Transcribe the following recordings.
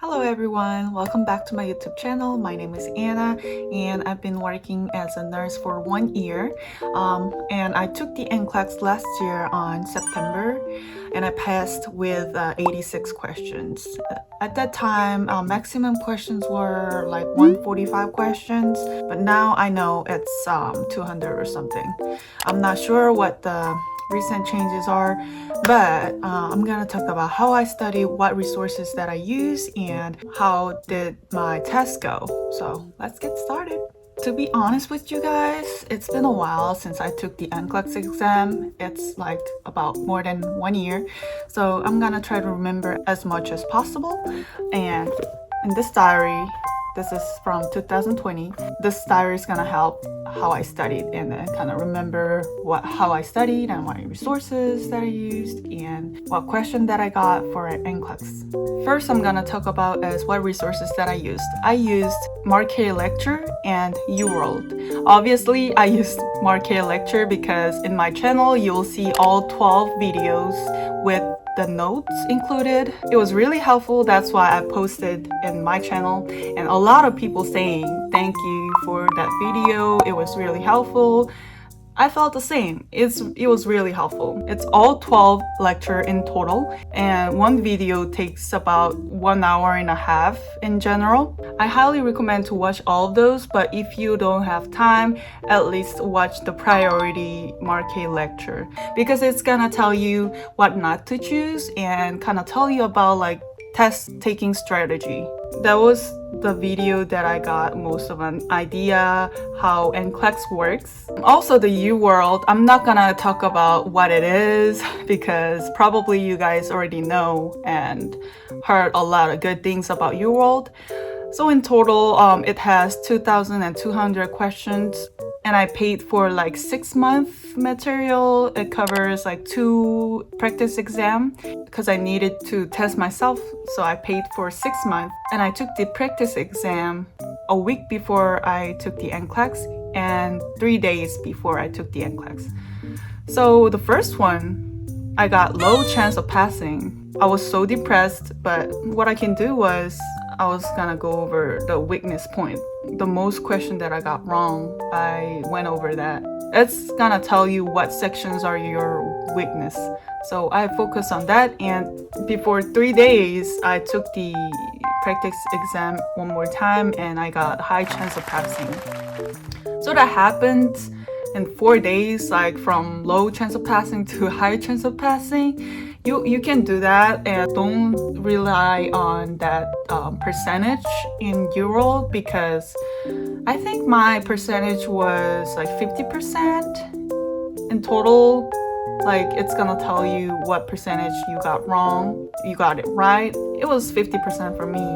Hello everyone, welcome back to my YouTube channel. My name is Anna and I've been working as a nurse for 1 year. And I took the NCLEX last year on September and I passed with 86 questions. At that time, maximum questions were like 145 questions, but now I know it's 200 or something. I'm not sure what the recent changes are, but I'm gonna talk about how I study, what resources that I use, and how did my test go. So let's get started. To be honest with you guys, it's been a while since I took the NCLEX exam. It's like about more than 1 year. So I'm gonna try to remember as much as possible. And in this diary, this is from 2020. This diary is gonna help how I studied and then kind of remember how I studied and what resources that I used and what question that I got for NCLEX. First, I'm gonna talk about is what resources that I used. I used Marquee Lecture and UWorld. Obviously, I used Marquee Lecture because in my channel, you'll see all 12 videos with the notes included. It was really helpful. That's why I posted in my channel, and a lot of people saying thank you for that video. It was really helpful. I felt the same. It was really helpful. It's all 12 lecture in total, and one video takes about 1.5 hours in general. I highly recommend to watch all of those, but if you don't have time, at least watch the priority Marquee lecture because it's gonna tell you what not to choose and kind of tell you about like test taking strategy. That was the video that I got most of an idea how NCLEX works. Also the UWorld, I'm not gonna talk about what it is because probably you guys already know and heard a lot of good things about UWorld. So in total, it has 2,200 questions and I paid for like 6-month material. It covers like 2 practice exam because I needed to test myself. So I paid for 6 months and I took the practice exam a week before I took the NCLEX and 3 days before I took the NCLEX. So the first one, I got low chance of passing. I was so depressed, but what I can do was I was gonna go over the weakness point. The most question that I got wrong, I went over that. It's gonna tell you what sections are your weakness. So I focused on that, and before 3 days, I took the practice exam one more time and I got high chance of passing. So that happened in 4 days, like from low chance of passing to high chance of passing. You can do that and don't rely on that percentage in UWorld because I think my percentage was like 50% in total. Like it's gonna tell you what percentage you got wrong, you got it right. It was 50% for me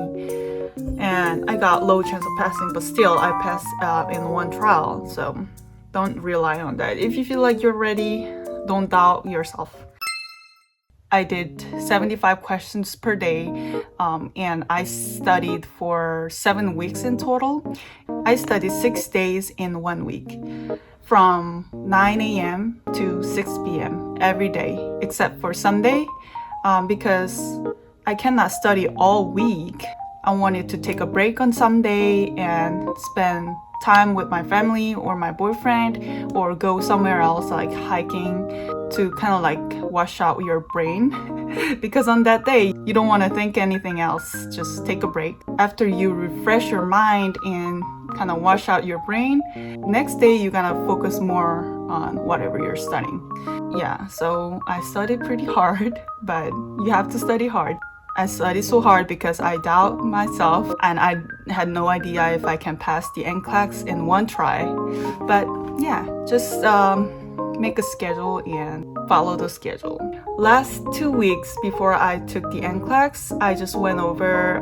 and I got low chance of passing, but still I passed in one trial. So don't rely on that. If you feel like you're ready, don't doubt yourself. I did 75 questions per day and I studied for 7 weeks in total. I studied 6 days in 1 week from 9 a.m. to 6 p.m. every day except for Sunday because I cannot study all week. I wanted to take a break on Sunday and spend time with my family or my boyfriend or go somewhere else like hiking to kind of like wash out your brain because on that day you don't want to think anything else. Just take a break. After you refresh your mind and kind of wash out your brain, next day you're gonna focus more on whatever you're studying. Yeah, so I studied pretty hard, but you have to study hard. I studied so hard because I doubt myself and I had no idea if I can pass the NCLEX in one try. But yeah, just make a schedule and follow the schedule. Last 2 weeks before I took the NCLEX, I just went over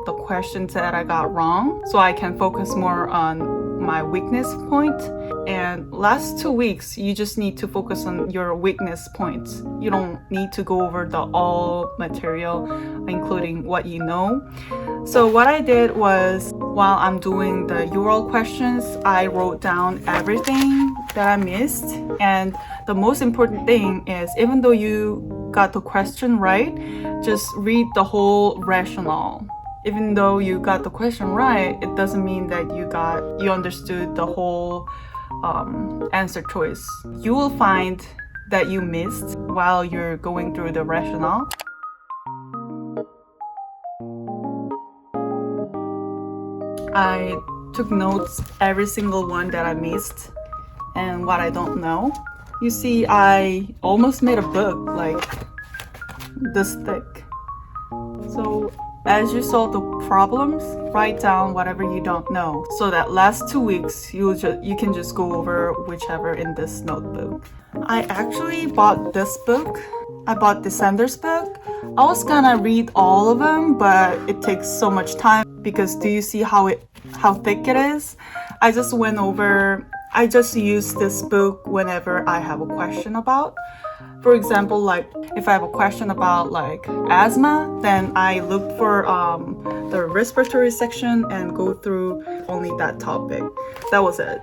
the questions that I got wrong so I can focus more on my weakness point. And last 2 weeks, you just need to focus on your weakness points. You don't need to go over the all material, including what you know. So what I did was, while I'm doing the UWorld questions, I wrote down everything that I missed. And the most important thing is, even though you got the question right, just read the whole rationale. even though you got the question right, it doesn't mean that you understood the whole answer choice. You will find that you missed while you're going through the rationale. I took notes every single one that I missed and what I don't know. You see, I almost made a book like this thick. So as you solve the problems, write down whatever you don't know, so that last 2 weeks you can just go over whichever in this notebook. I actually bought this book. I bought the Sanders book. I was gonna read all of them, but it takes so much time because do you see how thick it is? I just use this book whenever I have a question about. For example, like if I have a question about like asthma, then I look for the respiratory section and go through only that topic. That was it.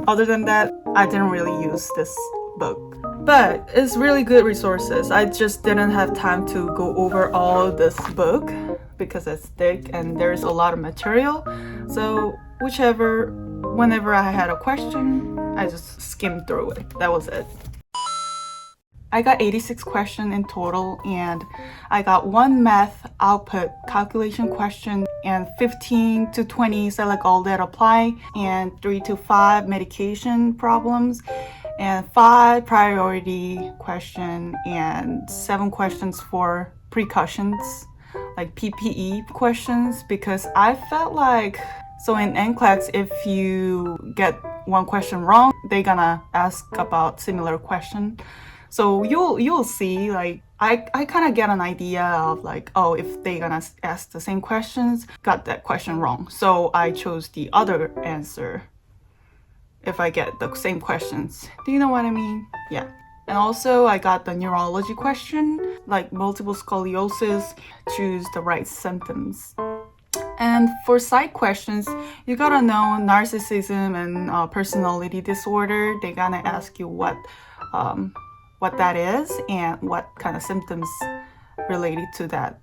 Other than that, I didn't really use this book. But it's really good resources. I just didn't have time to go over all this book because it's thick and there's a lot of material. So whenever I had a question, I just skimmed through it. That was it. I got 86 questions in total, and I got 1 math output calculation question and 15 to 20 select all that apply, and 3 to 5 medication problems, and 5 priority question, and 7 questions for precautions, like PPE questions, because I felt like, so in NCLEX, if you get one question wrong, they're gonna ask about similar question. So you'll see, like, I kind of get an idea of like, oh, if they're gonna ask the same questions, got that question wrong. So I chose the other answer if I get the same questions. Do you know what I mean? Yeah. And also I got the neurology question, like multiple scoliosis, choose the right symptoms. And for psych questions, you gotta know narcissism and personality disorder. They're gonna ask you what that is and what kind of symptoms related to that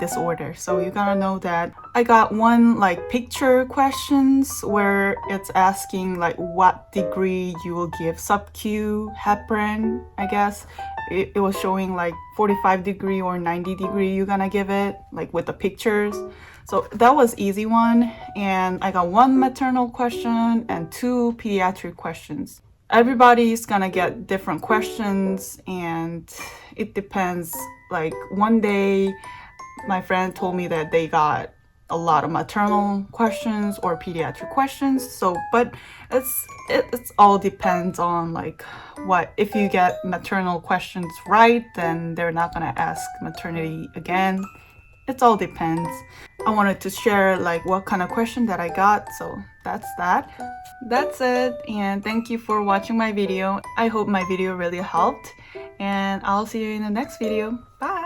disorder. So you gotta know that. I got 1 like picture questions where it's asking like what degree you will give sub-Q heparin, I guess. It was showing like 45 degree or 90 degree you're gonna give it, like with the pictures. So that was easy one. And I got 1 maternal question and 2 pediatric questions. Everybody's gonna get different questions, and it depends. Like one day my friend told me that they got a lot of maternal questions or pediatric questions. So but it's all depends on like what, if you get maternal questions right, then they're not gonna ask maternity again. It all depends. I wanted to share like what kind of question that I got, so that's it. And thank you for watching my video. I hope my video really helped, and I'll see you in the next video. Bye.